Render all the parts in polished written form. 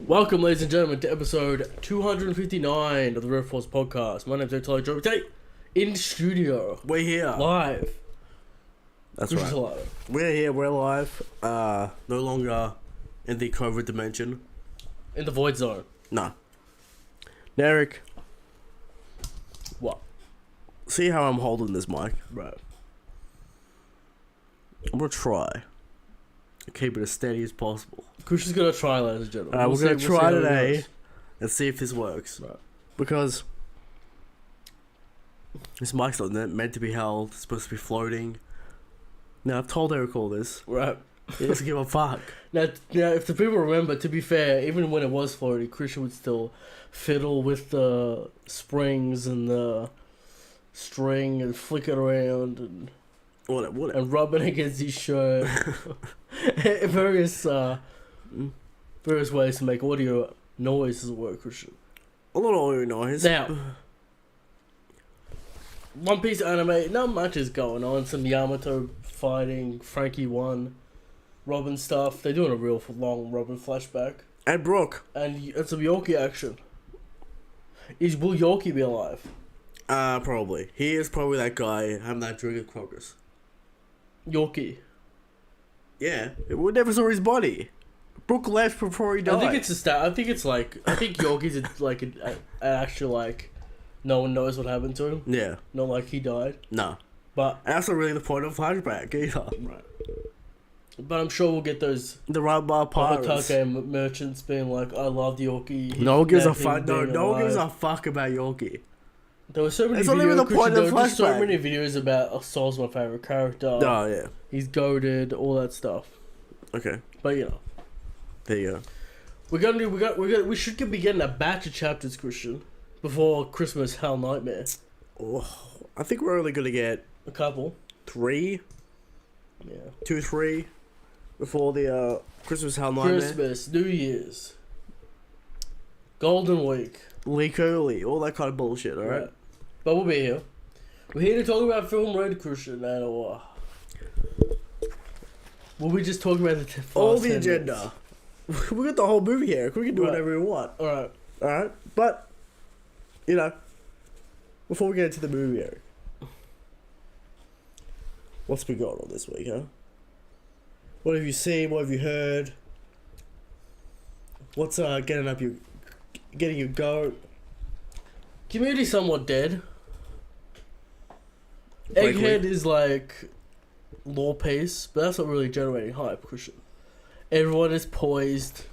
Welcome, ladies and gentlemen, to episode 259 of the Red Force Podcast. My name's Tyler Joe. Today, in studio, We're here. live. That's Who's right. alive? We're here. We're live. No longer in the COVID dimension. In the void zone. No. Derek, What? see how I'm holding this mic? Right. I'm gonna try to keep it as steady as possible. Christian's gonna try, ladies and gentlemen. We're gonna try how it today goes. and see if this works. Right. Because this mic's not meant to be held. It's supposed to be floating. Now, I've told Eric all this. Right. He doesn't give a fuck. Now, if the people remember, to be fair, even when it was floating, Christian would still fiddle with the springs and the string and flick it around and Whatever. and rub it against his shirt. various ways to make audio noises work, Christian. A lot of audio noise. Now, One Piece anime, not much is going on. Some Yamato fighting, Frankie 1, Robin stuff. They're doing a real long Robin flashback. And Brooke. And some Yorkie action. Will Yorkie be alive? Probably. He is probably that guy having that drink of Crocus. Yorkie. Yeah. We never saw his body. Brooke left before he died. I think it's I think Yorkie's like an actual, like, no one knows what happened to him. Yeah. Not like he died. No. But And that's not really the point of flashback either. right. But I'm sure we'll get those The right bar pirates. Otake merchants being like, I love Yorkie. No one gives a Nothing fuck. No, being no one gives alive. a fuck about Yorkie. There were so many It's not even the videos, point of there were just so flashback. many videos about Sol's my favorite character. Oh, yeah. He's goated, all that stuff. Okay. But you know, There you go. we should be getting a batch of chapters, Christian, before Christmas Hell Nightmare. Oh, I think we're only going to get A couple. 3, Yeah. 2, 3 before the Christmas Hell Nightmare. Christmas, New Year's, Golden Week. Leak early, all that kind of bullshit, alright? But we'll be here. We're here to talk about Film Red, Christian, and will we just talk about the All first the 10 agenda. We got the whole movie here. We can do Right. whatever we want. Alright. Alright? But, you know, before we get into the movie, Eric, what's been going on this week, huh? What have you seen? What have you heard? What's getting your goat? Community's somewhat dead. Frankly. Egghead is like law pace, but that's not really generating hype, Christian. Everyone is poised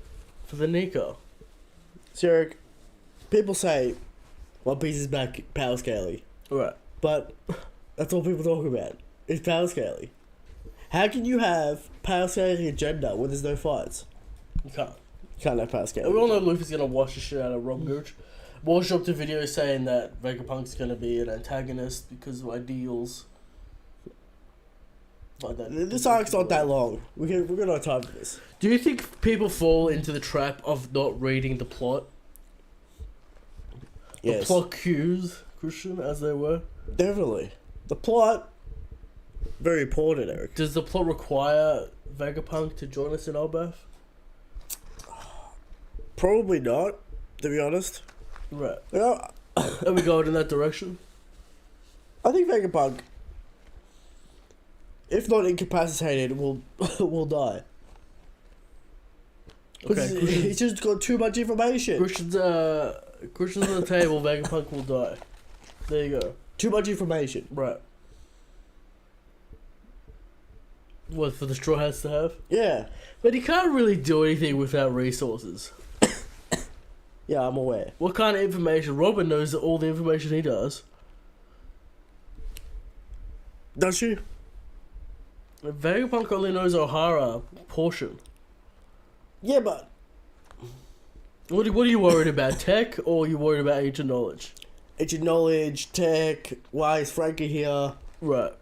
for the Nico. So, Eric, people say One Piece is back power scaling, Right. but that's all people talk about. Is power scaling. How can you have power scaling agenda when there's no fights? You can't. You can't have power And scaling. we all know Luffy's gonna wash the shit out of Rob Gooch. Walsh dropped a video saying that Vegapunk's gonna be an antagonist because of ideals. Like that. This arc's not that long. We're gonna have time for this. Do you think people fall into the trap of not reading the plot? The Yes, plot cues, Christian, as they were? definitely. The plot, very important, Eric. Does the plot require Vegapunk to join us in Elbaf? Probably not, to be honest. Right. You know, Are we going in that direction? I think Vegapunk, if not incapacitated, will die. Because Okay, he's just got too much information. Christian's on the table, Vegapunk will die. There you go. Too much information. Right. What, for the Straw Hats to have? Yeah. But he can't really do anything without resources. Yeah, I'm aware. What kind of information? Robin knows all the information he does. Does she? Vegapunk only knows O'Hara portion. Yeah, but What are you worried about? Tech, or are you worried about ancient knowledge? ancient knowledge, tech, why is Frankie here? Right.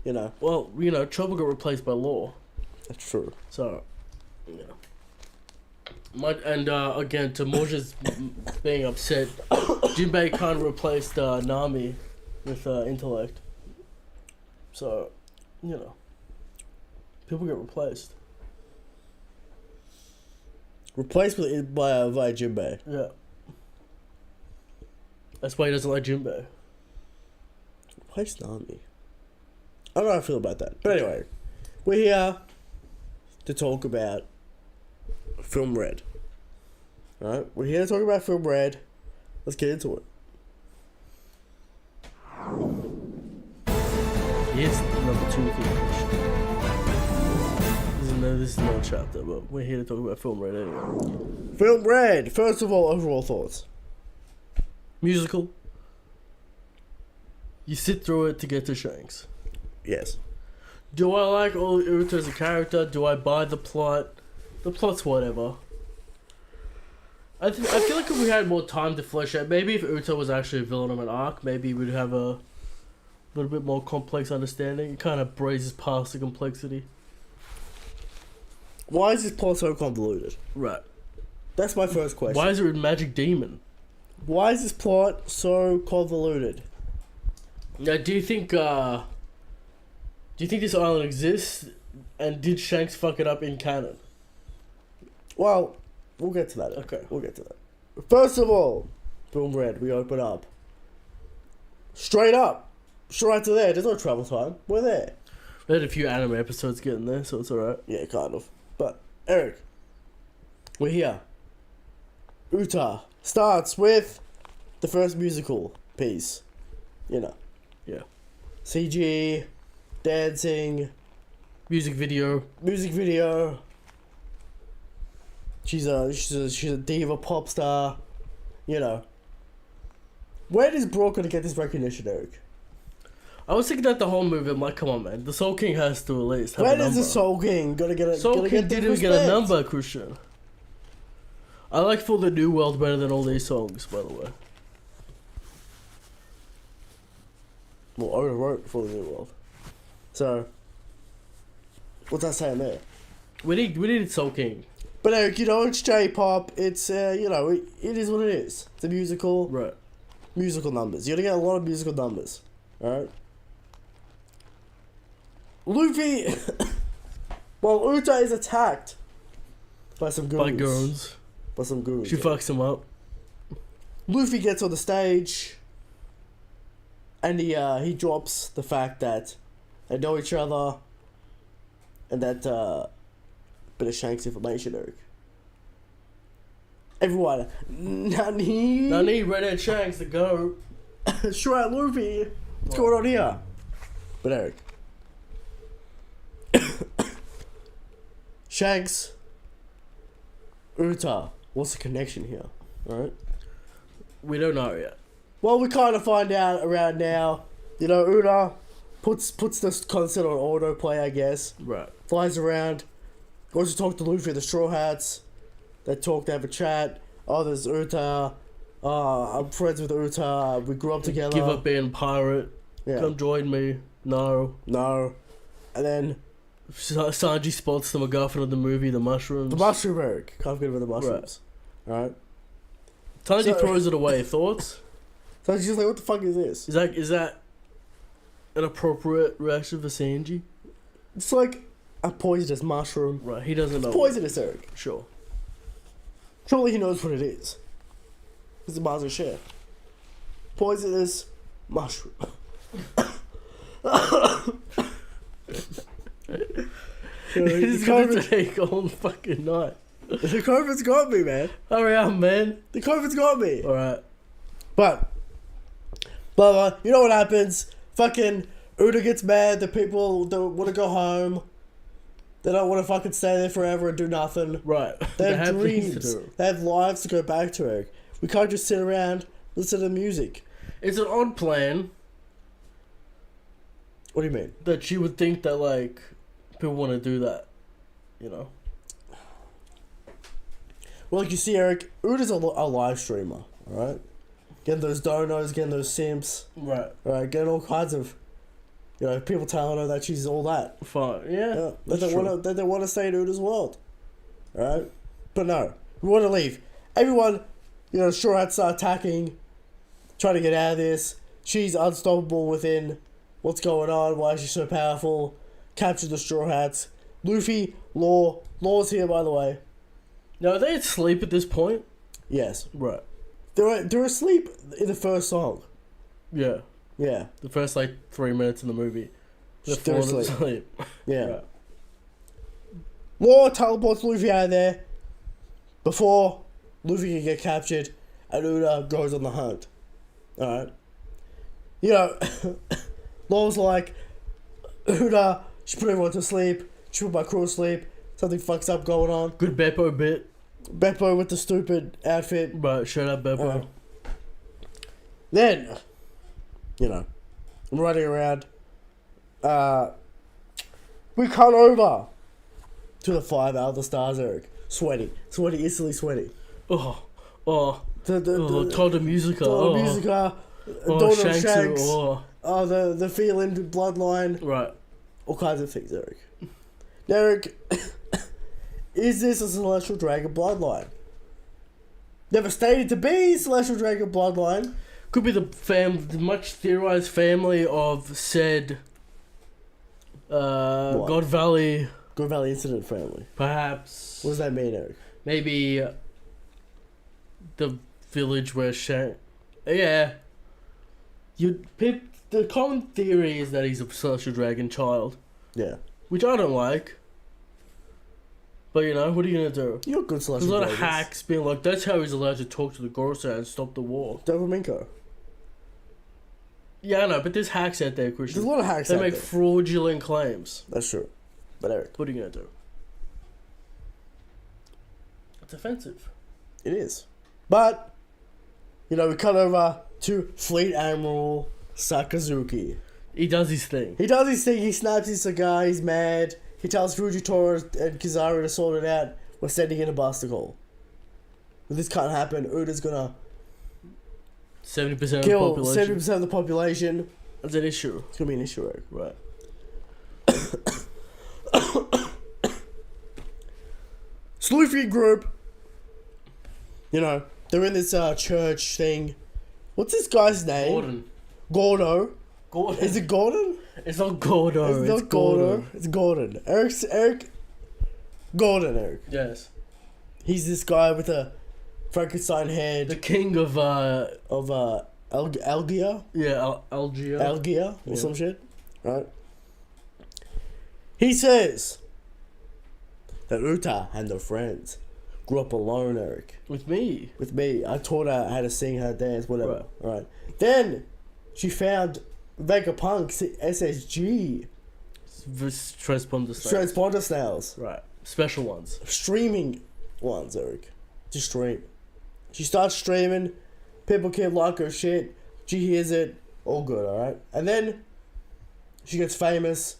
You know. Well, Chopper got replaced by Law. That's true. So, again, to Moja's being upset, Jinbei kind of replaced Nami with intellect. So, people get replaced. Replaced by Jinbei. Yeah. That's why he doesn't like Jinbei. Replaced Nami. I don't know how I feel about that. But anyway, we're here to talk about Film Red. Alright? We're here to talk about Film Red. Let's get into it. Here's number 2 for this is no chapter, but we're here to talk about Film Red anyway. Film Red! First of all, overall thoughts. Musical. You sit through it to get to Shanks. Yes. Do I like Uta as a character? Do I buy the plot? The plot's whatever. I feel like if we had more time to flesh out, maybe if Uta was actually a villain of an arc, maybe we'd have a little bit more complex understanding. It kind of breezes past the complexity. Why is this plot so convoluted? Right. That's my first question. Why is it a magic demon? Why is this plot so convoluted? Now, do you think this island exists? And did Shanks fuck it up in canon? Well, we'll get to that. Okay. We'll get to that. First of all, Film Red, we open up. Straight up. Straight to there. There's no travel time. We're there. We had a few anime episodes getting there, so it's alright. Yeah, kind of. But, Eric, we're here. Uta starts with the first musical piece. You know. Yeah. CG, dancing, Music video. She's a diva pop star. You know. Where is Brock gonna get this recognition, Eric? I was thinking that the whole movie. I'm like, come on, man. The Soul King has to at least have a Where number. is the Soul King gonna get a Soul King get didn't get a number, Christian. I like For the New World better than all these songs, by the way. Well, Oda wrote For the New World. So, what's that saying there? We need Soul King. But Eric, you know, it's J-pop. It's you know, it is what it is. It's a musical. Right. Musical numbers. You're gonna get a lot of musical numbers. All right. Luffy. Well, Uta is attacked by some goons. By goons. By some goons. She fucks him up. Luffy gets on the stage, and he drops the fact that they know each other, and that bit of Shanks information, Eric. Everyone, Nani, Redhead Shanks, the goat. Shrine Luffy, what's going on here? But Eric, Shanks, Uta, what's the connection here? Alright? We don't know yet. Well, we kind of find out around now. You know, Uta puts this concert on autoplay, I guess. Right. Flies around, goes to talk to Luffy, the Straw Hats. They talk, they have a chat. Oh, there's Uta. I'm friends with Uta. We grew up together. Give up being pirate. Yeah. Come join me. No. And then Sanji spots the MacGuffin of the movie, the mushrooms. the mushroom, Eric. Can't forget about the mushrooms. Right. Sanji throws it away. Thoughts? So it's just like, what the fuck is this? Is that an appropriate reaction for Sanji? It's like a poisonous mushroom. Right, he doesn't know. It's poisonous, Eric. Sure. Surely he knows what it is. It's a Master Chef. Poisonous mushroom. He's gonna take all fucking night. The COVID's got me, man. Hurry up, man. The COVID's got me. Alright. But, blah, blah, you know what happens? Fucking Uda gets mad that people don't want to go home. They don't want to fucking stay there forever and do nothing. Right. They have things dreams. to do. They have lives to go back to, Eric. We can't just sit around, listen to music. It's an odd plan What do you mean? that you would think that, like, people want to do that. You know? Well, like you see, Eric, Uda's a live streamer, alright? Getting those donos, getting those simps, Right. right? Getting all kinds of, you know, people telling her that she's all that. Fine. Yeah. Yeah, that's that true. they want to stay in Uda's world, alright? But no, we want to leave. Everyone, you know, Straw Hats start attacking, trying to get out of this. She's unstoppable within. What's going on? Why is she so powerful? Capture the Straw Hats. Luffy, Law's here, by the way. Now, are they asleep at this point? Yes. Right. They're asleep in the first song. Yeah. Yeah. The first, 3 minutes in the movie. They're They're falling asleep. asleep. Yeah. Right. Law teleports Luffy out of there before Luffy can get captured and Uda goes on the hunt. Alright. You know, Law's like, Uda, she put everyone to sleep, she put my crew to sleep, something fucks up going on. Good Beppo bit. Beppo with the stupid outfit. Right, shut up, Beppo. Then, you know, I'm running around. We cut over to the 5 Elder Stars, Eric. Sweaty, instantly sweaty. Oh, The Todd Musica. Daughter Musica, daughter of Shanks. Oh. The feeling bloodline. Right. All kinds of things, Eric. Now, Eric, is this a Celestial Dragon bloodline? Never stated to be Celestial Dragon bloodline. Could be the much theorized family of said God Valley. God Valley Incident family. Perhaps. What does that mean, Eric? Maybe the village where Yeah. The common theory is that he's a Celestial Dragon child. Yeah. Which I don't like. But you know, what are you gonna do? You're a good There's Celestial a lot Dragons. of hacks being like, that's how he's allowed to talk to the Gorosei and stop the war. Dovaminko. Yeah, I know, but there's hacks out there, Christian. There's a lot of hacks They out make there. fraudulent claims. That's true. But Eric, What are you gonna do? It's offensive. it is. But, you know, we cut over to Fleet Admiral Sakazuki. He does his thing. He does his thing, he snaps his cigar, he's mad. He tells Fujitora and Kizaru to sort it out. We're sending in a buster-call. If this can't happen, Uda's gonna 70% of the kill population. 70% of the population. That's an issue. It's gonna be an issue, Eric. Right. Sluffy group, you know, they're in this church thing. What's this guy's name? Gordon. Gordo. Gordon. Is it Gordon? It's not Gordo. It's not Gordo. It's Gordon. Eric. Gordon, Eric. Yes. He's this guy with a Frankenstein The head king of, of Algia? Algier. Algia or Yeah. some shit. Right? He says that Uta and her friends grew up alone, Eric. With me. With me. I taught her how to sing, how to dance, whatever. Right. Right. Then she found Vegapunk's SSG. Transponder snails. Transponder snails. Right. Special ones. Streaming ones, Eric. To stream. She starts streaming. People can't like her shit. She hears it. All good, alright? And then she gets famous.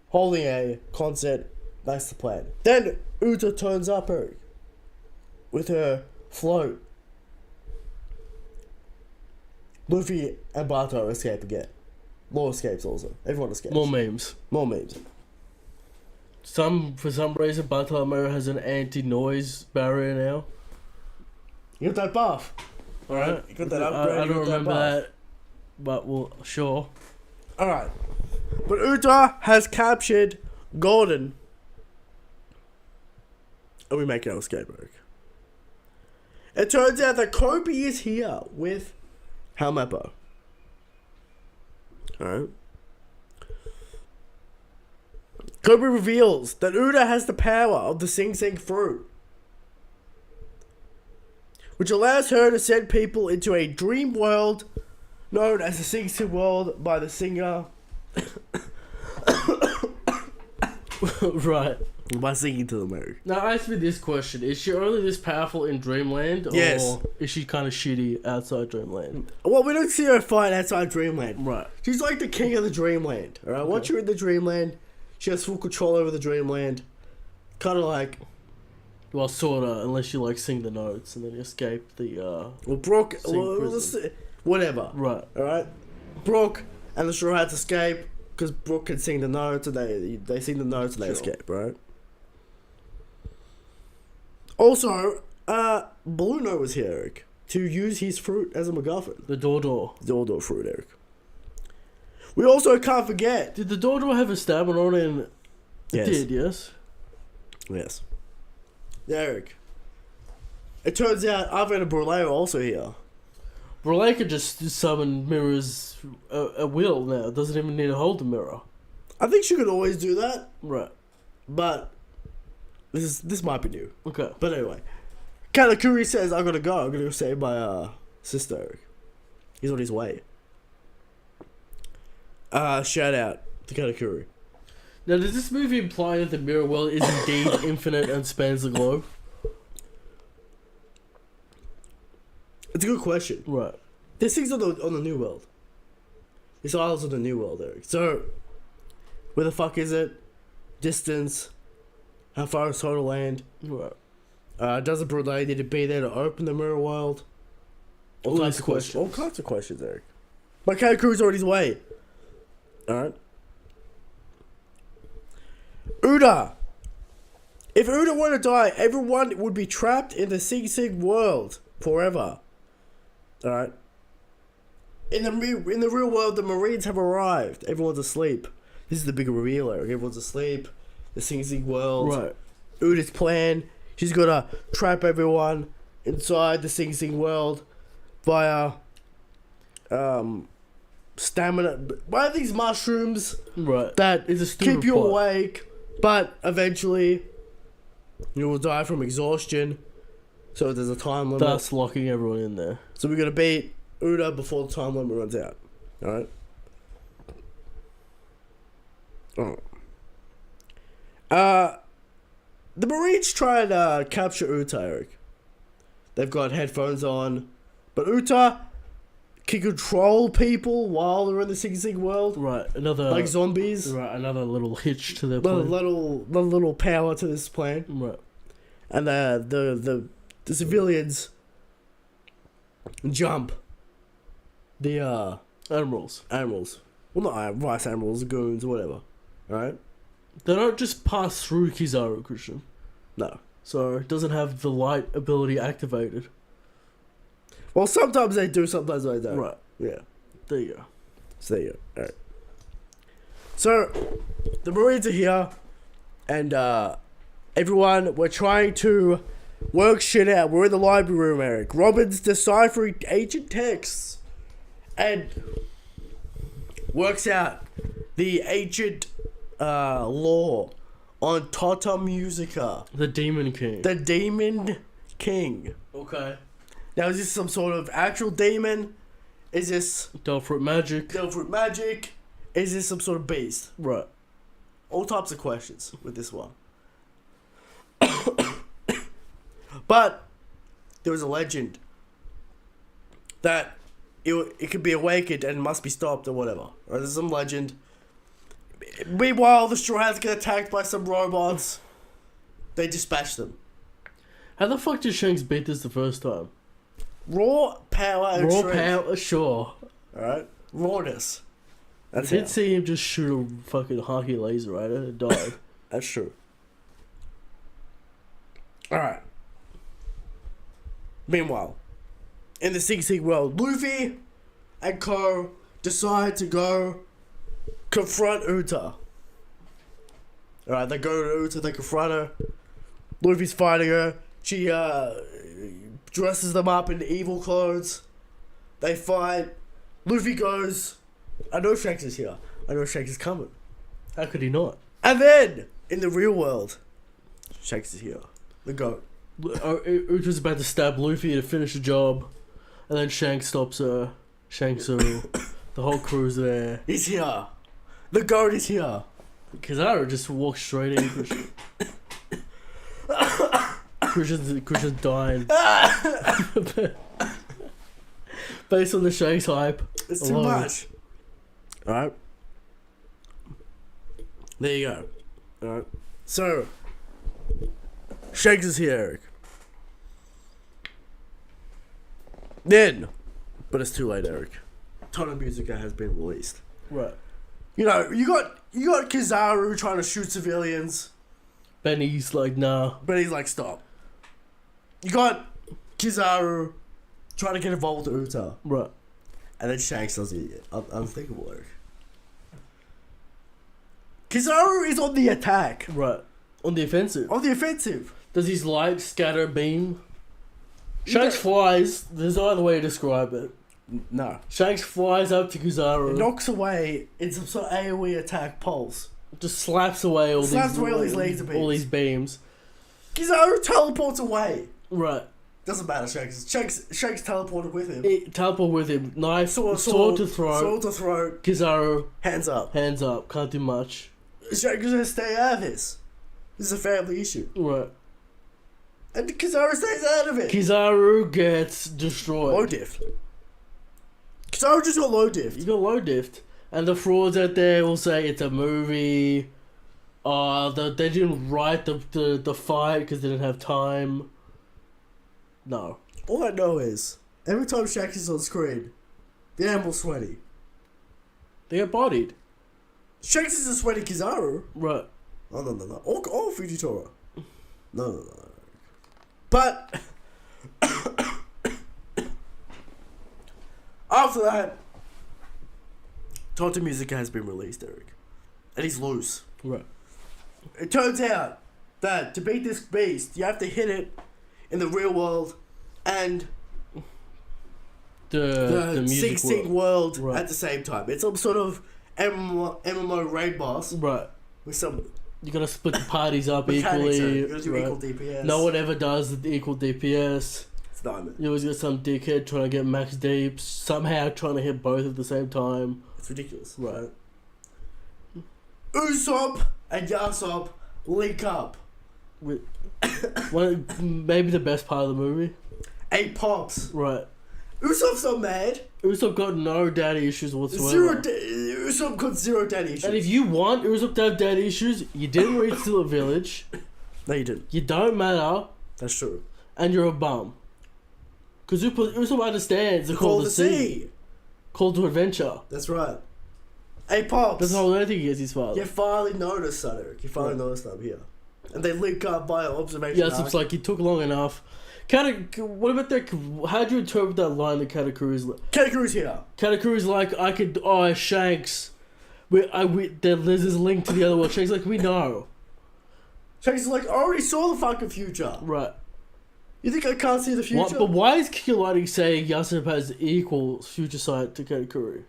Holding a concert. That's the plan. Then Uta turns up, Eric. With her float. Luffy and Bato escape again. Law escapes also. Everyone escapes. More memes. More memes. For some reason, Bartolomeo has an anti-noise barrier now. You got that buff. Alright. You got that upgrade. I you don't got that remember buff. that, but well, sure. Alright. But Uta has captured Gordon. And we make our escape, Eric. It turns out that Kobe is here with Helmeppo. Alright. Kobe reveals that Uda has the power of the Sing Sing fruit, which allows her to send people into a dream world known as the Sing Sing world by the singer. Right. By singing to them, Eric. Now, ask me this question. Is she only this powerful in Dreamland? Yes. Or is she kind of shitty outside Dreamland? Well, we don't see her fight outside Dreamland. Right. She's like the king of the Dreamland. Alright, Okay. once you're in the Dreamland, she has full control over the Dreamland. Kind of like, Well, sorta, unless you, sing the notes and then you escape the, well, Brooke, Sing well, prison. whatever. Right. Alright? Brooke and the Straw Hats escape because Brooke can sing the notes and they sing the notes and they Sure. escape, right? Also, Blue Note was here, Eric, to use his fruit as a MacGuffin. The Dodo. The Dodo fruit, Eric. We also can't forget. Did the Dodo have a stamina on it? It Yes. did, yes? Yes. Eric. It turns out Arvin and Brule are also here. Brule could just summon mirrors at will now. Doesn't even need to hold the mirror. I think she could always do that, Right. but this might be new. Okay. But anyway, Katakuri says, "I gotta go. I'm gonna go save my sister." Eric. He's on his way. Shout out to Katakuri. Now, does this movie imply that the mirror world is indeed infinite and spans the globe? It's a good question. Right. This thing's on the new world. This island's on the new world, Eric. So, where the fuck is it? Distance? How far is total land? Right. Does the Brunei need to be there to open the mirror world? All these questions. All kinds of questions, Eric. But Katakuri's on his way. Alright. Uda! If Uda were to die, everyone would be trapped in the Sing Sing world forever. Alright. In the real world, the Marines have arrived. Everyone's asleep. This is the big reveal, Eric. Everyone's asleep. The Sing Sing world. Right. Uda's plan. She's gonna trap everyone inside the Sing Sing world via stamina. Why are these mushrooms Right. that It's a stupid keep you plot. awake, but eventually you will die from exhaustion. So there's a time limit. Thus locking everyone in there. So we're gonna beat Uda before the time limit runs out. Alright? The Marines try and capture Uta, Eric. They've got headphones on. But Uta can control people while they're in the Sing Sing world. Right. Another. Like zombies. Right. Another little hitch to their Little, plan. little power to this plan. Right. And the civilians jump the Admirals. animals. Well, not vice animals, goons, whatever. Alright? They don't just pass through Kizaru, Christian. No. So it doesn't have the light ability activated. Well, sometimes they do, sometimes they don't. Right. Yeah. There you go. So there you go. Alright. So, the Marines are here, and everyone, we're trying to work shit out. We're in the library room, Eric. Robin's deciphering ancient texts, and works out the ancient law on Tata Musica. The Demon King. The Demon King. Okay. Now, is this some sort of actual demon? Is this Delfruit magic. Delfruit magic? Is this some sort of beast? Right. All types of questions with this one. But there was a legend that it could be awakened and must be stopped or whatever. Or there's some legend. Meanwhile, the Straw Hats get attacked by some robots. They dispatch them. How the fuck did Shanks beat this the first time? Raw power and Raw strength. power, sure. Alright? Rawness. I That's did it. see him just shoot a fucking hockey laser at it and died. That's true. Alright. Meanwhile, in the Sing Sing world, Luffy and Co decide to go confront Uta. Alright, they go to Uta, they confront her. Luffy's fighting her. She dresses them up in evil clothes. They fight. Luffy goes, I know Shanks is here. I know Shanks is coming. How could he not? And then, in the real world, Shanks is here. The goat. Uta's about to stab Luffy to finish the job, and then Shanks stops her. Shanks her. The whole crew's there. He's here. The goat is here. Kizaru just walks straight in. Christian's dying. Based on the Shanks hype. It's too much. Alright. There you go. Alright. So, Shanks is here, Eric. Then, but it's too late, Eric. Tata Musica has been released. Right. You know, you got Kizaru trying to shoot civilians, Benny's like, nah. but he's like, stop. You got Kizaru trying to get involved with Uta, Right. and then Shanks does the unthinkable, Eric. Kizaru is on the attack. Right. On the offensive. On the offensive. Does his light scatter beam? Shanks flies. There's no other way to describe it. No. Shanks flies up to Kizaru. It knocks away in some sort of AoE attack pulse. Just slaps away all these laser beams. All these beams. Kizaru teleports away. Right. Doesn't matter, Shanks teleported with him. Teleport with him. Knife, sword to throat. Sword to throat. Kizaru. Hands up. Hands up. Can't do much. Shanks is gonna stay out of this. This is a family issue. Right. And Kizaru stays out of it. Kizaru gets destroyed. Low diff. Kizaru just got low diff. You got low diff. And the frauds out there will say it's a movie. They didn't write the fight because they didn't have time. No. All I know is, every time Shanks is on screen, the animal's sweaty. They get bodied. Shanks is a sweaty Kizaru. Right. Oh, no. Or Fujitora. No. But, after that, Tonto Music has been released, Eric. And he's loose. Right. It turns out that to beat this beast, you have to hit it in the real world and the music Sing world right. at the same time. It's some sort of MMO raid boss. Right. With some... You gotta split the parties up mechanics, equally. You gotta do right. equal DPS. No one ever does the equal DPS. It's diamond. You always get some dickhead trying to get max deep, somehow trying to hit both at the same time. It's ridiculous. Right. Usopp and Yasop link up. Maybe the best part of the movie. 8 pops. Right. Usopp's not mad. Usopp got no daddy issues whatsoever. Usopp got 0 daddy issues. And if you want Usopp to have daddy issues, you didn't reach to the village. No, you didn't. You don't matter. That's true. And you're a bum. Because Usopp understands the call to sea. Call to adventure. That's right. 8 pops. That's the whole other thing he is his father. You finally noticed, son, Eric. You finally noticed I'm here. And they link up by observation. Yeah, it's like it took long enough. What about that? How do you interpret that line that Katakuru's here. Katakuru's like, Shanks. There's this link to the other world. Shanks like, we know. Shanks is like, I already saw the fucking future. Right. You think I can't see the future? But why is Kikulari saying Yasop has equal future sight to Katakuri?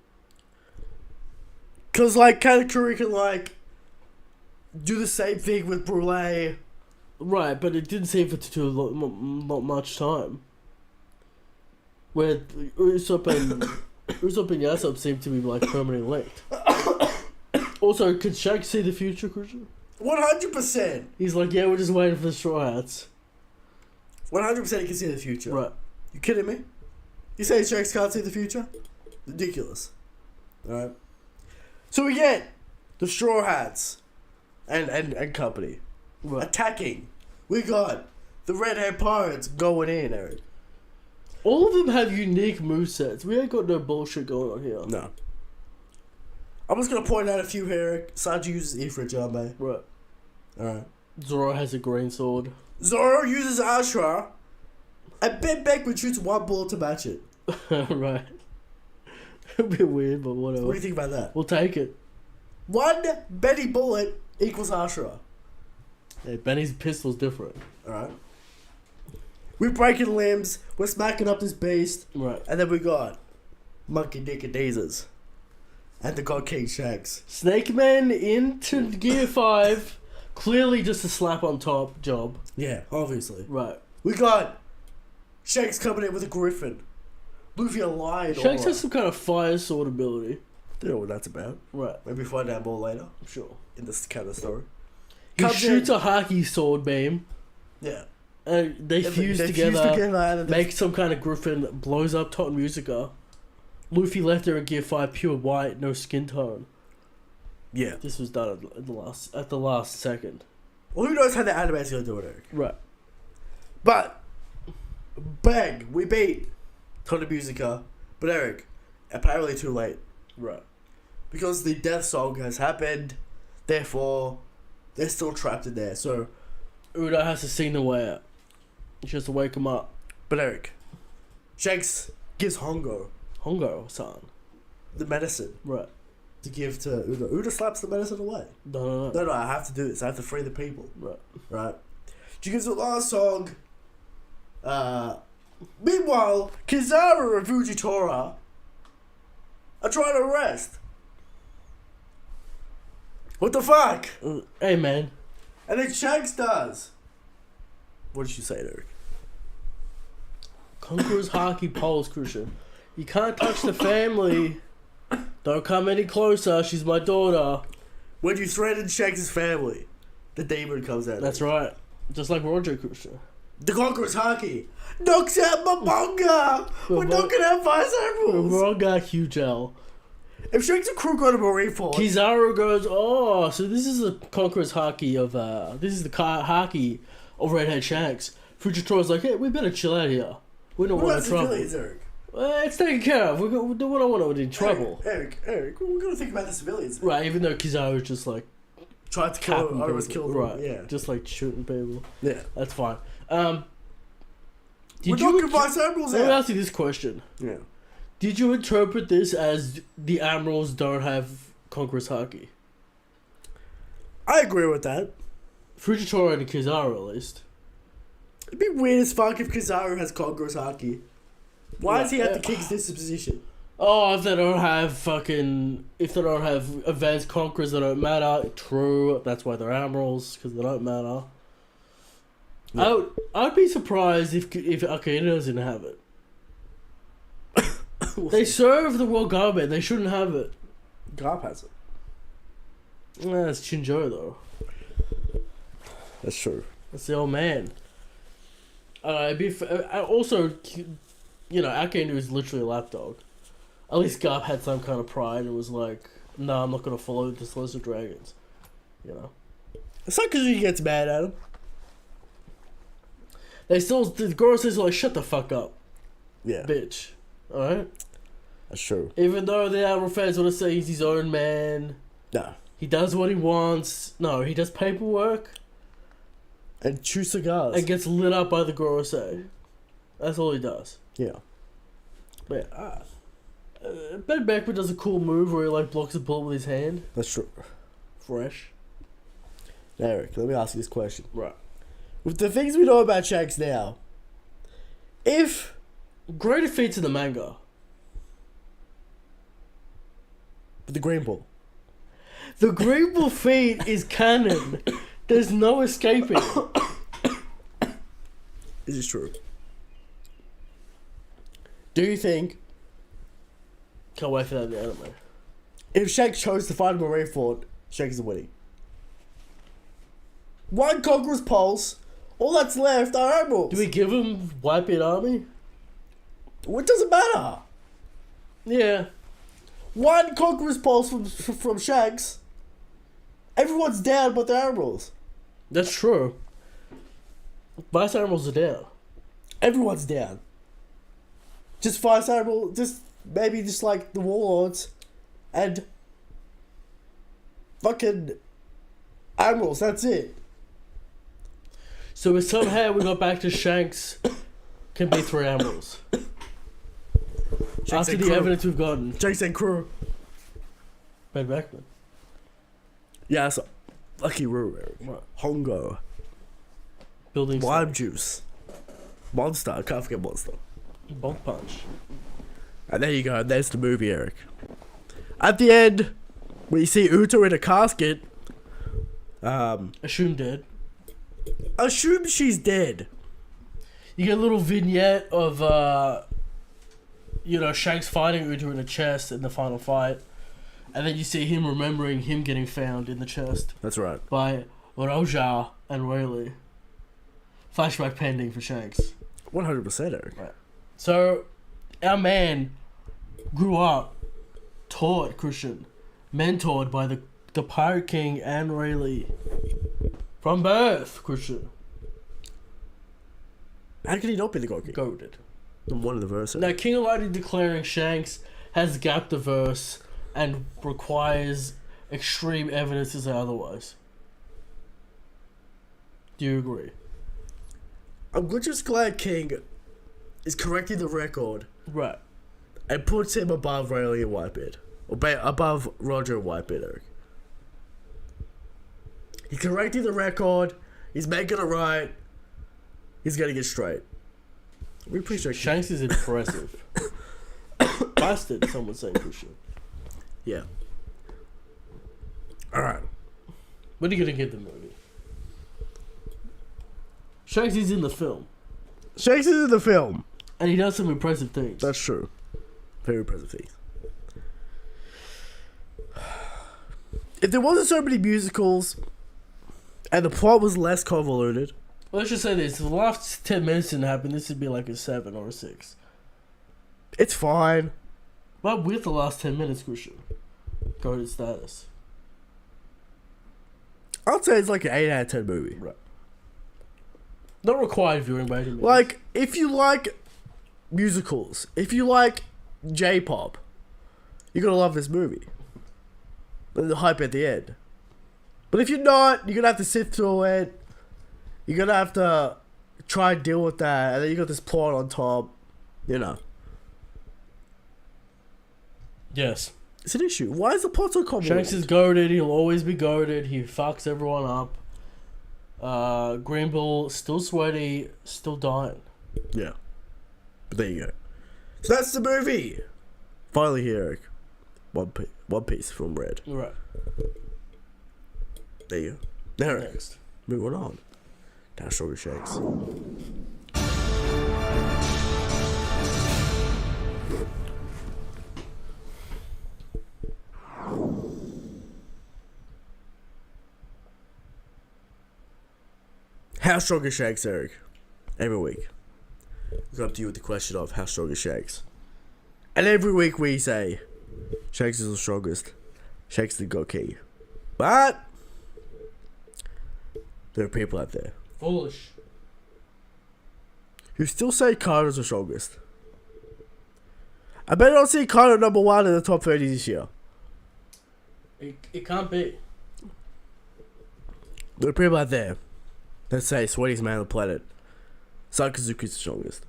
Because, like, Katakuri can, do the same thing with Brule. Right, but it didn't seem to do not much time. Where Usopp and Yasop seem to be, permanently linked. Also, could Shanks see the future, Christian? 100%. He's like, yeah, we're just waiting for the Straw Hats. 100% he can see the future. Right. You kidding me? You say Shanks can't see the future? Ridiculous. Alright. So we get the Straw Hats and company attacking. We got the Redhead Pirates going in, Eric. All of them have unique movesets. We ain't got no bullshit going on here. No. I'm just going to point out a few here, Eric. Sanji uses Ifrit Jambe. Right. Alright. Zoro has a green sword. Zoro uses Ashra. And Ben Beckman shoots 1 bullet to match it. Right. A bit weird, but whatever. What do you think about that? We'll take it. 1 Benny bullet equals Ashra. Hey, Benny's pistol's different. Alright. We're breaking limbs. We're smacking up this beast. Right. And then we got Monkey Dick and Deezers. And the God King Shanks. Snake Man into Gear 5. Clearly just a slap on top job. Yeah, obviously. Right. We got Shanks coming in with a griffin. Luffy a lion. Shanks has some kind of fire sword ability. Don't know what that's about. Right. Maybe find out more later. Sure. In this kind of story. He shoots a Haki sword beam. Yeah. And they fuse together, and make some kind of griffin, blows up Tot Musica. Luffy left her in Gear 5 pure white, no skin tone. Yeah. This was done at the last second. Well, who knows how the anime's gonna do it, Eric? Right. But, bang, we beat Tot Musica. But Eric, apparently too late. Right. Because the death song has happened, therefore, they're still trapped in there. So, Uda has to sing the way out. She has to wake him up. But Eric, Shanks gives Hongo Hongo-san. the medicine. Right. To give to Uda. Uda slaps the medicine away. No. No, I have to do this. I have to free the people. Right. Right. Because the last song, meanwhile, Kizaru and Fujitora are trying to arrest. What the fuck? Hey, man. And then Shanks does. What did you say, Eric? Conqueror's Haki Pulse, Christian. You can't touch the family. Don't come any closer. She's my daughter. When you threaten Shanks' family, the demon comes out. That's right. Just like Roger, Christian. The Conqueror's Haki knocks out my manga. We're knocking out Fire Samuels. Roger huge L. If Shanks and crew go to Marineford, Kizaru goes, oh, so this is the Conqueror's Haki of, this is the Haki of Redhead Shanks. Fujitora's like, hey, we better chill out here. We don't want any trouble. Eric? It's taken care of. We don't want any trouble. Eric, we're gonna think about the civilians. Right, even though Kizaru's just like tried to kill him, I was killed. Right, yeah, just like shooting people. Yeah, that's fine. We're knocking Fire Samuels out. Let me ask you this question. Yeah. Did you interpret this as the Admirals don't have Conqueror's Haki? I agree with that. Fujitora and Kizaru, at least. It'd be weird as fuck if Kizaru has Conqueror's Haki. Why does he have the King's disposition? Oh, if they don't have advanced conquerors that don't matter, true. That's why they're Admirals, because they don't matter. Yeah. I'd be surprised if Arcadians didn't have it. They serve the world government. They shouldn't have it. Garp has it. That's Shinjo, though. That's true. That's the old man. Also, you know, Akenu is literally a lapdog. At least Garp had some kind of pride and was like, no, I'm not going to follow the Celestial Dragons. You know? It's not because he gets mad at him. The girl says, like, shut the fuck up. Yeah. Bitch. Alright? That's true. Even though the Admiral fans want to say he's his own man. No. He does what he wants. No, he does paperwork. And chew cigars. And gets lit up by the Gorosei. That's all he does. Yeah. But, Ben Beckman does a cool move where he, like, blocks a bullet with his hand. That's true. Fresh. Eric, let me ask you this question. Right. With the things we know about Shanks now, if... Greater feats in the manga. With the Green Ball. The Green Ball feat is canon. There's no escaping. This is true. Do you think... Can't wait for that in the anime. If Shanks chose to fight Marineford, Shanks is winning. One Conqueror's Pulse. All that's left are Admirals. Do we give him Whitebeard Army? Well, it doesn't matter. Yeah. One Conqueror's Pulse from Shanks. Everyone's down but the Admirals. That's true. Vice Admirals are down. Everyone's down. Just Vice Admiral, maybe just like the Warlords and fucking Admirals, that's it. So if somehow we got back to Shanks can be 3 Admirals. After the evidence we've gotten. Shanks and crew. Ben Beckman. Yeah, that's Lucky Roo. Right. Hongo. Building Lime Juice. Monster. I can't forget Monster. Bonk Punch. And there you go. There's the movie, Eric. At the end, when you see Uto in a casket, Assume dead. Assume she's dead. You get a little vignette of, Shanks fighting Uto in the chest in the final fight. And then you see him remembering him getting found in the chest. That's right. By Roja and Rayleigh. Flashback pending for Shanks. 100%, Eric. Right. So, our man grew up, taught Christian, mentored by the Pirate King and Rayleigh. From birth, Christian. How can he not be the God King? Goated. In one of the verses. Now, King Almighty declaring Shanks has gapped the verse and requires extreme evidence to say otherwise. Do you agree? I'm just glad King is correcting the record. Right. And puts him above Rayleigh and Whitebeard. Or above Roger and Whitebeard, Eric. He's correcting the record. He's making it right. He's getting it straight. We appreciate Shanks is impressive. Bastard, some would say, Christian. Yeah. Alright. When are you gonna get the movie? Shanks is in the film. Shanks is in the film. And he does some impressive things. That's true. Very impressive things. If there wasn't so many musicals and the plot was less convoluted. Well, let's just say this. If the last 10 minutes didn't happen, this would be like a 7 or a 6. It's fine. But with the last 10 minutes, Christian, go to status. I'd say it's like an 8 out of 10 movie. Right. Not required viewing by any means. Like, if you like musicals, if you like J-pop, you're gonna love this movie. And the hype at the end. But if you're not, you're gonna have to sit through it. You're gonna have to try and deal with that, and then you got this plot on top. You know. Yes. It's an issue. Why is the plot so complicated? Shanks is goated. He'll always be goated. He fucks everyone up. Greenville, still sweaty, still dying. Yeah. But there you go. So that's the movie. Finally here, Eric. One Piece from Red. Right. There you go. Now, Next. moving on. Now, Sugar Shakes. How strong is Shanks, Eric? Every week. We come to you with the question of how strong is Shanks? And every week we say, Shanks is the strongest. Shanks is the god key. But there are people out there Foolish. who still say Kaido's the strongest. I bet I don't see Kaido number 1 in the top 30 this year. It can't be. There are people out there that say sweatiest man on the planet. Sakazuki's the strongest.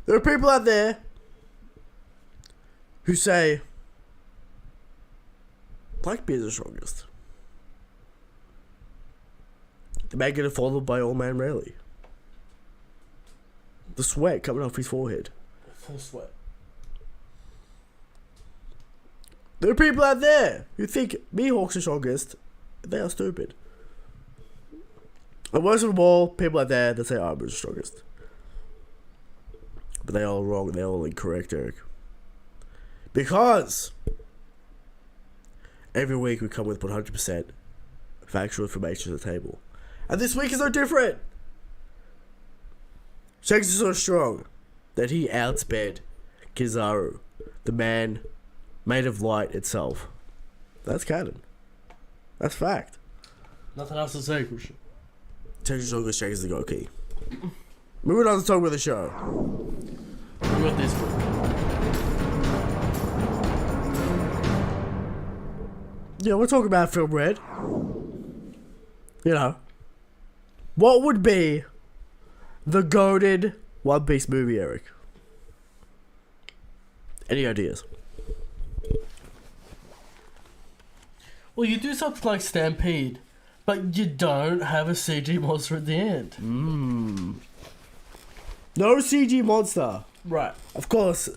There are people out there who say Blackbeard's the strongest. The man getting followed by Old Man Rayleigh. The sweat coming off his forehead. Full sweat. There are people out there who think Mihawk's the strongest. They are stupid. And worst of all, people out there that say Armor's the strongest. But they are all wrong. They're all incorrect, Eric. Because every week we come with 100% factual information to the table. And this week is no different. Shanks is so strong that he outsped Kizaru, the man made of light itself. That's canon. That's fact. Nothing else to say, Christian. Shanks is strongest, Shanks is the god key. Moving on to talk about the show. What about this one? Yeah, we're talking about Film Red. You know. What would be the goated One Piece movie, Eric? Any ideas? Well, you do something like Stampede, but you don't have a CG monster at the end. No CG monster. Right. Of course,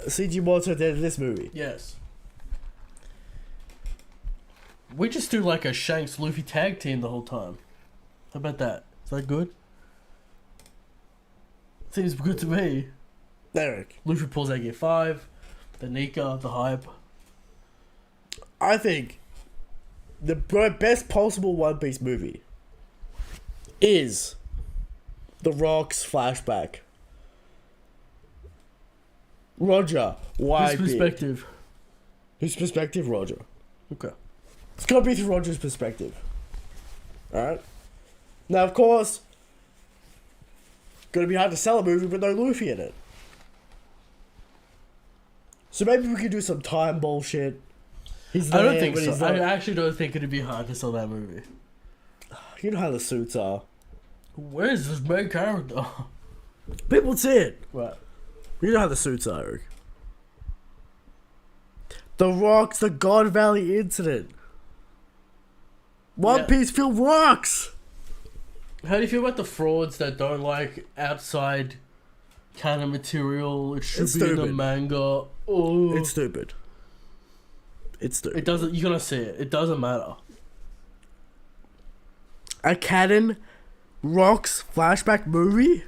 CG monster at the end of this movie. Yes. We just do like a Shanks Luffy tag team the whole time. How about that? Is that good? Seems good to me. Eric. Luffy pulls out Gear 5, the Nika, the hype. I think the best possible One Piece movie is The Rock's flashback. Roger, why? Whose perspective? Whose perspective, Roger? Okay. It's gotta be through Roger's perspective. Alright? Now, of course, gonna be hard to sell a movie with no Luffy in it. So maybe we could do some time bullshit. I don't think so. I actually don't think it'd be hard to sell that movie. You know how the suits are. Where's this main character? People would see it. Right. You know how the suits are, Eric. The Rock's the God Valley incident. One Piece film rocks. How do you feel about the frauds that don't like outside canon material? It should It's be in the stupid. manga. Oh, It's stupid. It's stupid. it doesn't. You're gonna see it. It doesn't matter. A canon rocks flashback movie?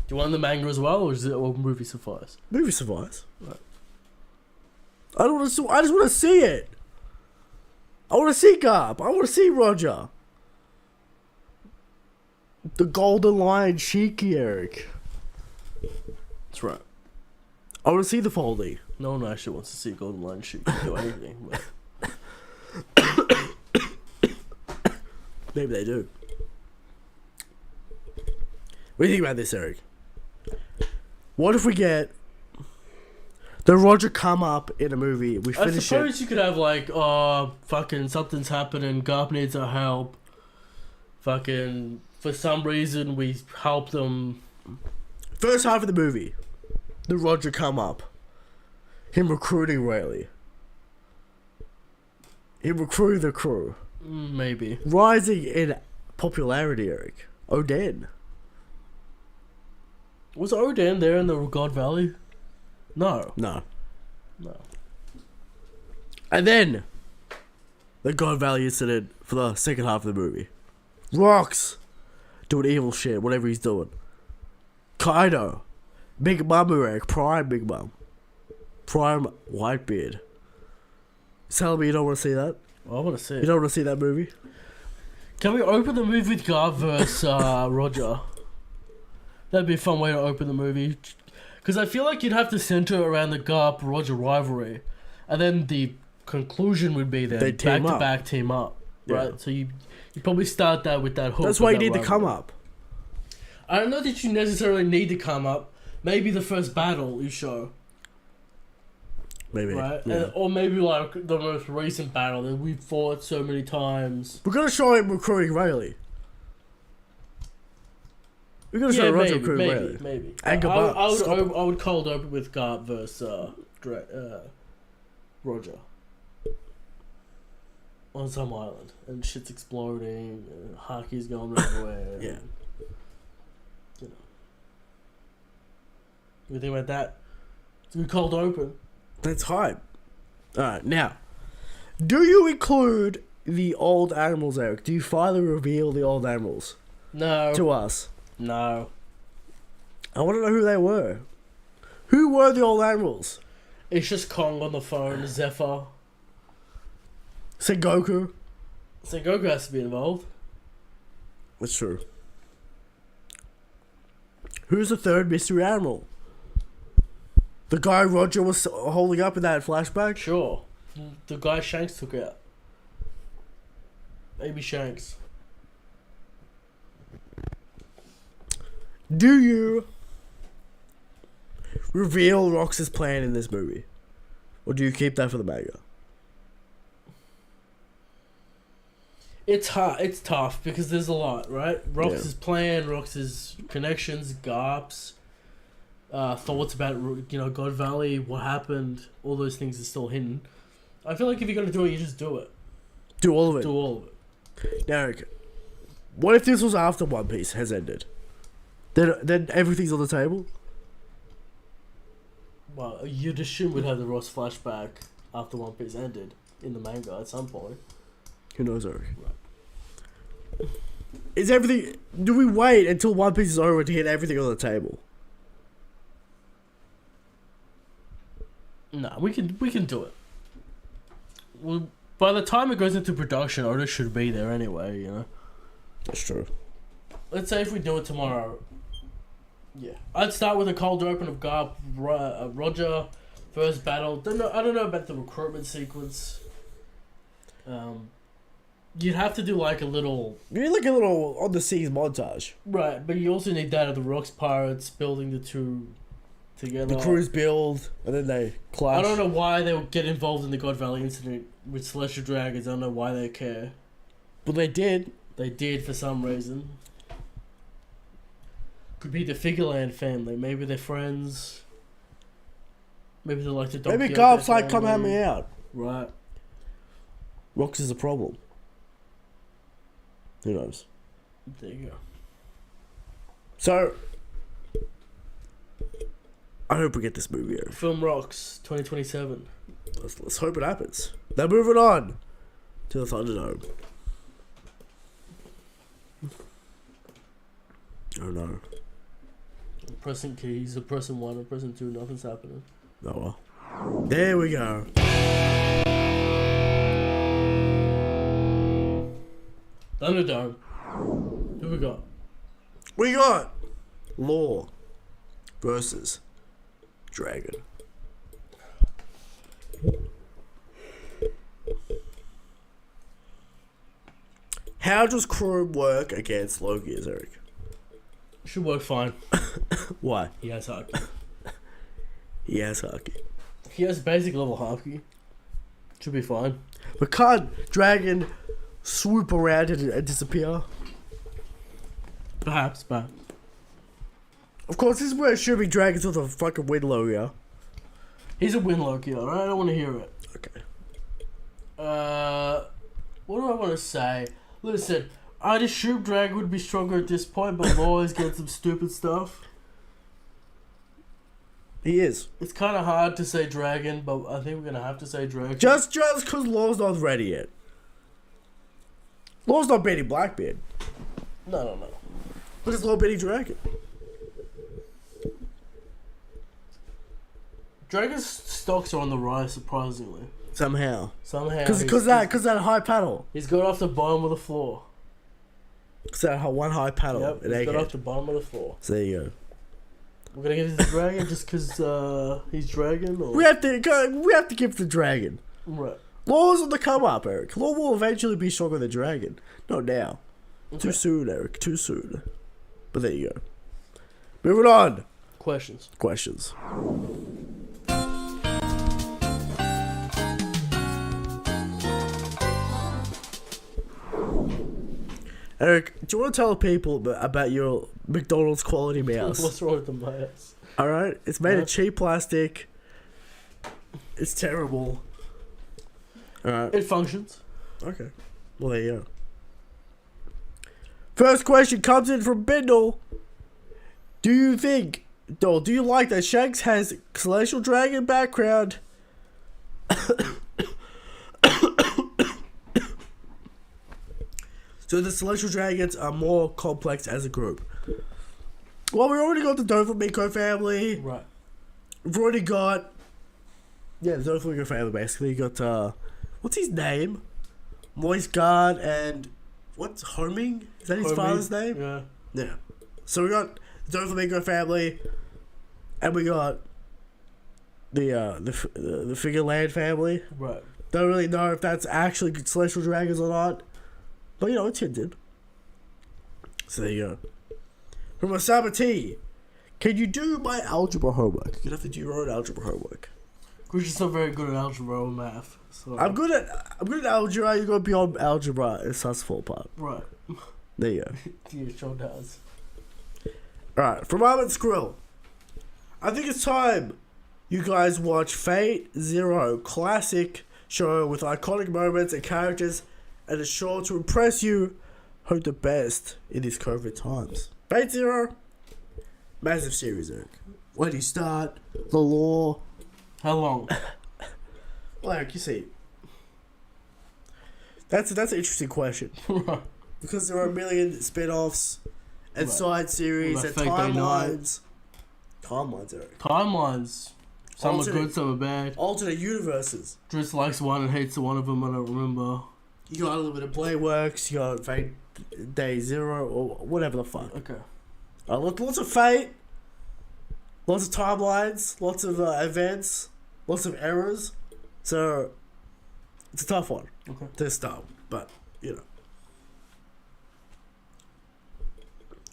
Do you want the manga as well, or is it a movie suffice? Movie survives. Right. I don't want to. I just want to see it. I want to see Garp. I want to see Roger. The Golden Lion Shiki, Eric. That's right. I want to see the Foldy. No one actually wants to see Golden Lion shoot do anything. But Maybe they do. What do you think about this, Eric? What if we get the Roger come up in a movie? We I finish suppose it. you could have like, fucking something's happening. Garp needs our help. Fucking for some reason we help them. First half of the movie, the Roger come up. Him recruiting Rayleigh. Him recruiting the crew. Maybe. Rising in popularity, Eric. Oden. Was Oden there in the God Valley? No. No. No. And then, the God Valley incident for the second half of the movie. Rocks. Doing evil shit, whatever he's doing. Kaido. Big Mom, Eric. Prime Big Mom. Prime Whitebeard. Tell me you don't want to see that? I want to see You it. don't want to see that movie? Can we open the movie with Garp versus Roger? That'd be a fun way to open the movie. Because I feel like you'd have to center around the Garp-Roger rivalry. And then the conclusion would be then They team up. back-to-back team up. Right? Yeah. So you probably start that with that hook. That's why you with need that to come rivalry. up. I don't know that you necessarily need to come up. Maybe the first battle you show. Maybe. Right? Yeah. Or maybe like the most recent battle that we've fought so many times. We're going to show him recruiting Rayleigh. We're going to show Roger recruiting Rayleigh. maybe. And I would cold open with Garp versus Roger. On some island. And shit's exploding. And Haki's going everywhere. Yeah. And, you know. What do you think about that? It's a good cold open. That's hype. Alright, now. Do you include the old animals, Eric? Do you finally reveal the old animals No. to us? No. I want to know who they were. Who were the old animals? It's just Kong on the phone, Zephyr. Sengoku? Sengoku has to be involved. That's true. Who's the third mystery animal? The guy Roger was holding up in that flashback? Sure. The guy Shanks took out. Maybe Shanks. Do you reveal Rox's plan in this movie? Or do you keep that for the manga? It's hard. It's tough because there's a lot, right? Rox's Yeah. plan, Rox's connections, Garp's thoughts about God Valley, what happened. All those things are still hidden. I feel like if you're gonna do it, you just do it. Do all of it. Do all of it. Now, Eric, what if this was after One Piece has ended? Then everything's on the table? Well, you'd assume we'd have the Ross flashback after One Piece ended in the manga at some point. Who knows, Eric? Is everything... Do we wait until One Piece is over to get everything on the table? No, we can do it. Well, by the time it goes into production, Oda should be there anyway, you know. That's true. Let's say if we do it tomorrow. Yeah. I'd start with a cold open of Garp, Roger, first battle. I don't know about the recruitment sequence. You'd have to do like a little... You need like a little on the seas montage. Right, but you also need that of the Rocks Pirates building the two together. The crews build, and then they clash. I don't know why they would get involved in the God Valley incident with Celestial Dragons. I don't know why they care. But they did. They did for some reason. Could be the Figureland family. Maybe they're friends. Maybe they like to... Maybe Garp's like, come help me out. Right. Rox is a problem. Who knows? There you go. So, I hope we get this movie over. Film rocks 2027. Let's hope it happens. Now moving on to the Thunderdome. Oh no. Pressing keys, pressing 1 or pressing 2, nothing's happening. Oh well. There we go. Thunderdome. Who we got? We got Law versus Dragon. How does Chrome work against Loki as Eric? Should work fine. Why? He has hockey. He has hockey. He has basic level hockey. Should be fine. But can't Dragon swoop around and disappear? Perhaps. Of course, this is where it should be Dragon's with a fucking win logo. He's a win Loki, alright? I don't want to hear it. Okay. What do I want to say? Listen, I'd assume Dragon would be stronger at this point, but Law is getting some stupid stuff. He is. It's kind of hard to say Dragon, but I think we're going to have to say Dragon. Just because Law's not ready yet. Law's not beating Blackbeard. No. But it's Law beating Dragon. Dragon's stocks are on the rise, surprisingly. Somehow. Because that high panel. he's got off the bottom of the floor. Because that one high panel. Yep, he's got off the bottom of the floor. So there you go. We're gonna give it to Dragon just because he's Dragon, or We have to give the Dragon. right? Law's on the come up, Eric. Law will eventually be stronger than Dragon. Not now. Okay. Too soon, Eric. Too soon. But there you go. Moving on. Questions. Eric, do you want to tell people about your McDonald's quality mouse? What's wrong with the mouse? Alright? It's made of cheap plastic. It's terrible. Alright. It functions. Okay. Well, there you go. First question comes in from Bindle. Do you like that Shanks has Celestial Dragon background? So the Celestial Dragons are more complex as a group. Well, we already got the Doflamingo family. Right. We've already got... Yeah, the Doflamingo family, basically. You got, what's his name? Moist Guard and... What's Homing? Is that his father's name? Yeah. Yeah. So we got the Doflamingo family, and we got the Figureland family. Right. Don't really know if that's actually Celestial Dragons or not, but you know, it's hinted. So there you go. From Osama T, can you do my algebra homework? You'd have to do your own algebra homework. We're just not very good at algebra or math. So. I'm good at algebra. You're going beyond algebra. It's that's the full part. Right. There you go. Yeah, sure does. Alright, from Ahmed's Grill. I think it's time you guys watch Fate Zero, classic show with iconic moments and characters, and it's sure to impress you. Hope the best in these COVID times. Fate Zero, massive series, Eric. When do you start? The law. How long? Well, Eric, you see. That's an interesting question. Right. Because there are a million spin-offs and side series and Fake Day timelines. Timelines, Eric. Timelines. Some are good, some are bad. Alternate universes. Driss likes one and hates one of them, I don't remember. You got a little bit of Playworks, you got Fate Day Zero, or whatever the fuck. Okay. Lots of Fate, lots of timelines, lots of events, lots of errors. So, it's a tough one to start, but, you know.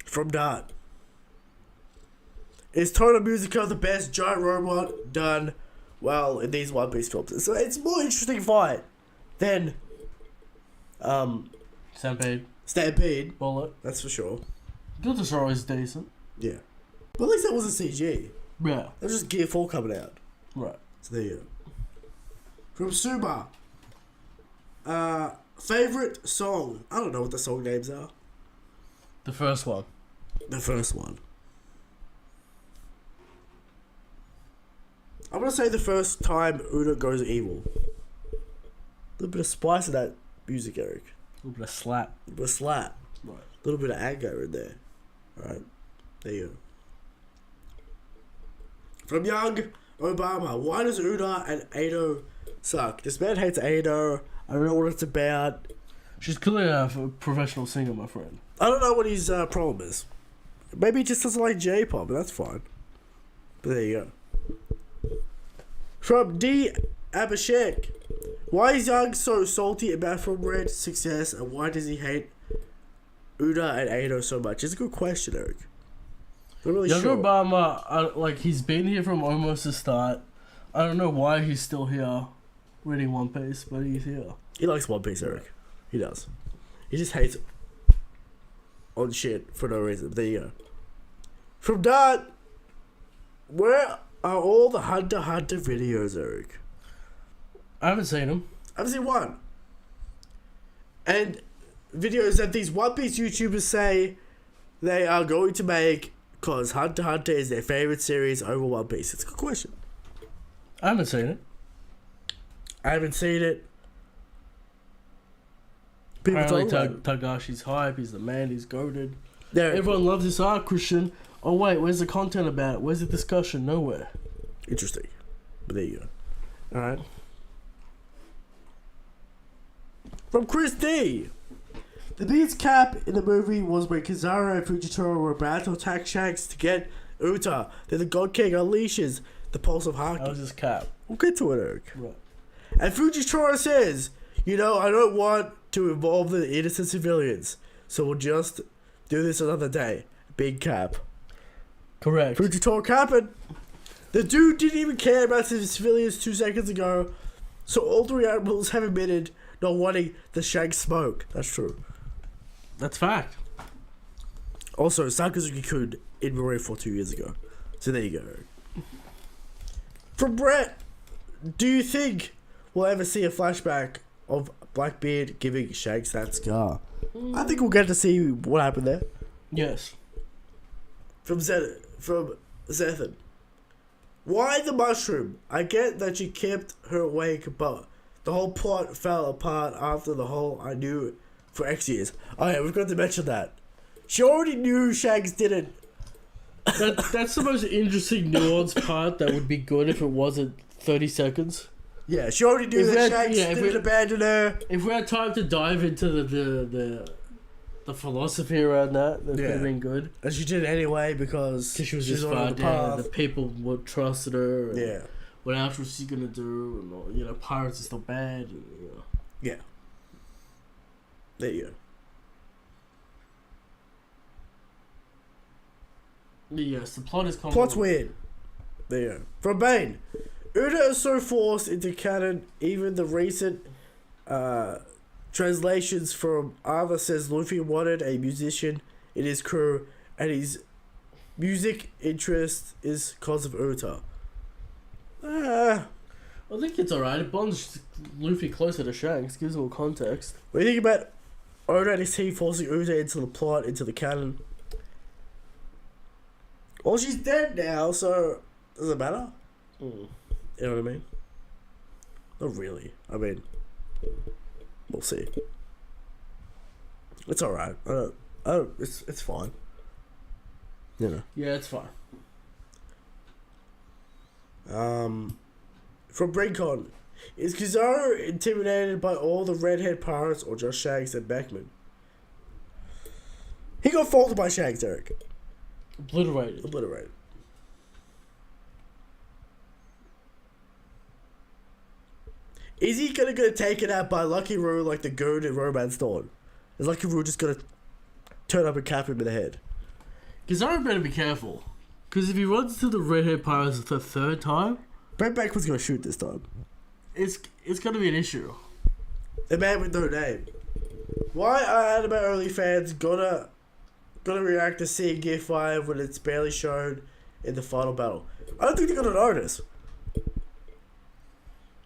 From Dart. Is Total Musica the best giant robot done well in these One Piece films? So it's a more interesting fight than Stampede. Bullet. That's for sure. Gildershaw is decent. Yeah. But at least that wasn't CG. Yeah. That was just Gear 4 coming out. Right. So there you go. From Suba. Favorite song. I don't know what the song names are. The first one. The first one. I'm gonna say the first time Uda goes evil. A little bit of spice in that music, Eric. A little bit of slap. A little bit of slap. Right. A little bit of anger in there. Alright. There you go. From young Obama, why does Uda and Ado suck? This man hates Ado. I don't know what it's about. She's clearly a professional singer, my friend. I don't know what his problem is. Maybe he just doesn't like J-pop, but that's fine. But there you go. From D. Abhishek, why is Young so salty about From Red's success, and why does he hate Uda and Ado so much? It's a good question, Eric. I'm really Young sure. Obama, he's been here from almost the start. I don't know why he's still here reading One Piece, but he's here. He likes One Piece, Eric. He does. He just hates on shit for no reason. But there you go. From that, where are all the Hunter x Hunter videos, Eric? I haven't seen him. I haven't seen one. And videos that these One Piece YouTubers say they are going to make because Hunter x Hunter is their favorite series over One Piece. It's a good question. I haven't seen it. I haven't seen it. People Apparently talk about it. Tagashi's hype. He's the man. He's goated. There. Everyone loves this art, Christian. Oh wait, where's the content about it? Where's the discussion? Nowhere. Interesting. But there you go. Alright. From Chris D. The biggest cap in the movie was when Kizaru and Fujitaro were about to attack Shanks to get Uta. Then the God King unleashes the pulse of Haki. That was his cap. We'll get to it, Eric. Right. And Fujitaro says, I don't want to involve the innocent civilians, so we'll just do this another day. Big cap. Correct. Fujitaro capping. The dude didn't even care about the civilians 2 seconds ago, so all three admirals have admitted not wanting the Shanks smoke. That's true. That's fact. Also, Sakazuki-kun in Marineford 2 years ago. So there you go. From Brett, do you think we'll ever see a flashback of Blackbeard giving Shanks that scar? I think we'll get to see what happened there. Yes. From Zethan. Why the mushroom? I get that she kept her awake, but the whole plot fell apart after the whole I knew for X years. Oh yeah, we've got to mention that. She already knew Shanks didn't. That's the most interesting nuanced part that would be good if it wasn't 30 seconds. Yeah, she already knew that Shanks didn't abandon her. If we had time to dive into the philosophy around that could have been good. And she did it anyway because she was she's just on far the down. path. The people would trusted her. Yeah. What else was she gonna do? And pirates are still bad. And, Yeah. There you go. Yes, the plot is complex. Plot's weird. There you go. From Bane. Uda is so forced into canon, even the recent translations from Ava says Luffy wanted a musician in his crew, and his music interest is because of Uta. I think it's alright. It bonds Luffy closer to Shanks, gives him context. What do you think about Oda and his team forcing Uta into the plot, into the canon? Well, she's dead now, so does it matter? Mm. You know what I mean? Not really. I mean, we'll see. It's alright. It's fine. You know. Yeah, it's fine. From Brincon, is Kizaru intimidated by all the redhead pirates or just Shanks and Beckman? He got faulted by Shanks, Eric. Obliterated. Is he gonna get taken out by Lucky Roo like the goon in Romance Dawn? Is Lucky Roo just gonna turn up and cap him in the head? Kizaru better be careful. Because if he runs to the redhead pirates the third time, Brent Beckman's gonna shoot this time. it's gonna be an issue. The man with no name. Why are anime early fans gonna react to seeing Gear 5 when it's barely shown in the final battle? I don't think they're gonna notice.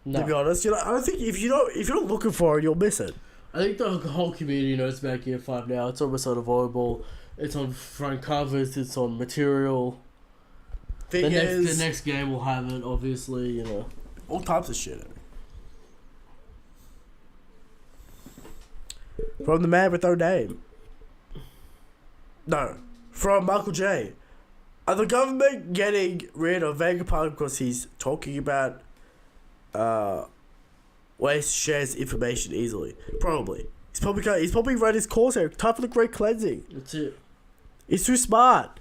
No. To be honest, I don't think if you're not looking for it, you'll miss it. I think the whole community knows about Gear 5 now. It's almost unavoidable. It's on front covers. It's on material. Figures. The next game will have it, obviously, you know. All types of shit. From the man with no name. No. From Michael J. Are the government getting rid of Vegapunk because he's talking about ways to share his information easily? Probably. He's probably run his course here. Time for the Great Cleansing. That's it. He's too smart.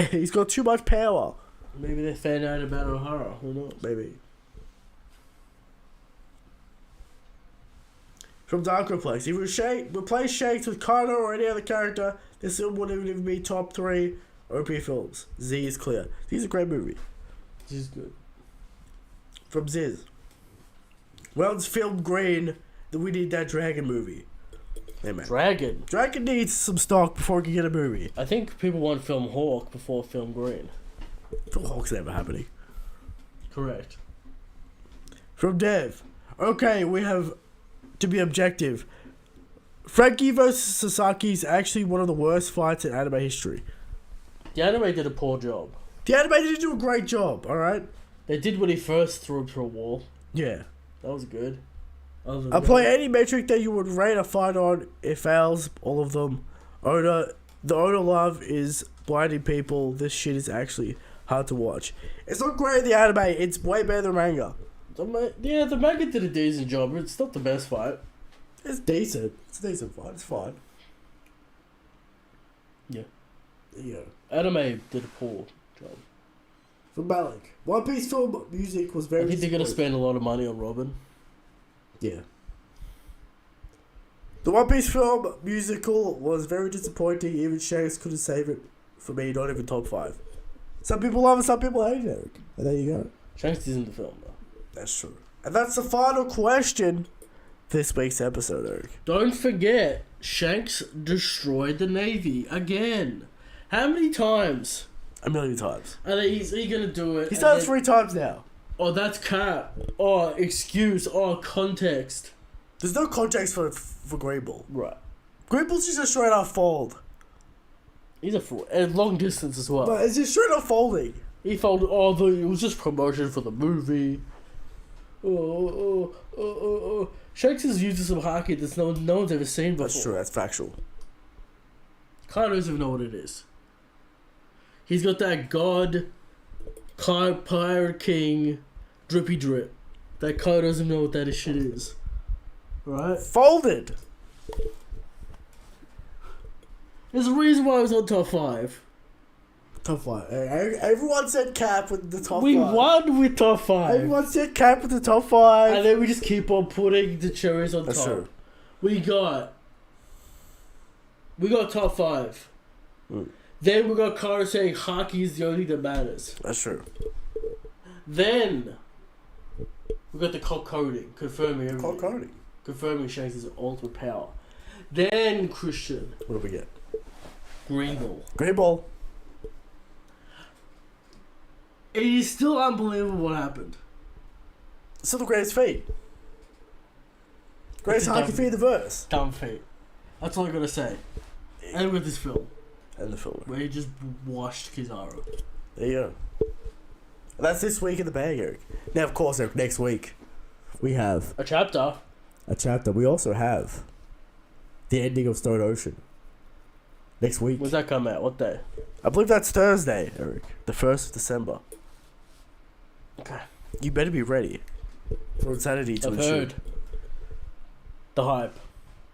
He's got too much power. Maybe they found out about O'Hara. Who knows? Maybe. From Dark Reflex, if we replace Shanks with Kano or any other character, this film wouldn't even be top 3 OP films. Z is clear. Z is a great movie. This is good. From Ziz. Well, film Green that we need that Dragon movie. Hey, man. Dragon needs some stock before we can get a movie. I think people want Film Hawk before Film Green. Film Hawk's never happening. Correct. From Dev. Okay, we have, to be objective, Frankie vs. Sasaki is actually one of the worst fights in anime history. The anime did a poor job. The anime didn't do a great job, alright? They did when he first threw him through a wall. Yeah. That was good. Apply any metric that you would rate a fight on, it fails, all of them. The owner love is blinding people. This shit is actually hard to watch. It's not great in the anime, it's way better than manga. Yeah, the manga did a decent job, but it's not the best fight. It's decent. It's a decent fight, it's fine. Yeah. Yeah. Anime did a poor job. From Malik. One Piece film music was very I think they're going to spend a lot of money on Robin. Yeah. The One Piece film musical was very disappointing. Even Shanks couldn't save it for me, not even top 5. Some people love it, some people hate it, Eric. And there you go. Shanks isn't the film, though. That's true. And that's the final question this week's episode, Eric. Don't forget, Shanks destroyed the Navy again. How many times? A million times. And is he going to do it? He's done it 3 times now. Oh, that's cap. Oh, excuse. Oh, context. There's no context for Greenbull. Right. Greenbull's just a straight up fold. He's a fool. And long distance as well. But it's just straight up folding. He folded. Oh, it was just promotion for the movie. Oh. Shanks is using some hockey that no one's ever seen before. That's true. That's factual. Kyle doesn't even know what it is. He's got that god, pirate king, drippy drip. That Kyle doesn't know what that shit is. Right? Folded. There's a reason why I was on top 5. Top 5. Everyone said Cap with the top 5. We won with top 5. Everyone said Cap with the top 5. And then we just keep on putting the cherries on That's top. True. We got top 5. Mm. Then we got Carter saying hockey is the only thing that matters. That's true. Then we got the Colt coding confirming everything. Colt coding. Confirming Shanks' ultimate power. Then Christian. What do we get? Greenbull. It is still unbelievable what happened. Still the greatest feat. Greatest hockey feat in the verse. Dumb feat. That's all I gotta say. And with this film. And the film. Where he just washed Kizaru. There you go. And that's this week in the bag, Eric. Now, of course, Eric, next week we have a chapter. We also have the ending of Stone Ocean. Next week. When's that come out? What day? I believe that's Thursday, Eric. The 1st of December. Okay. You better be ready for insanity to I've ensue. heard the hype.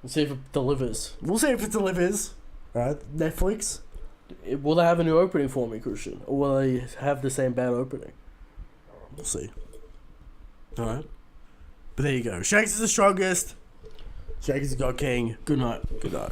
We'll see if it delivers. We'll see if it delivers. Alright, Netflix. Will they have a new opening for me, Christian? Or will they have the same bad opening? We'll see. Alright. But there you go. Shanks is the strongest. Shanks is God King. Good night. Good night.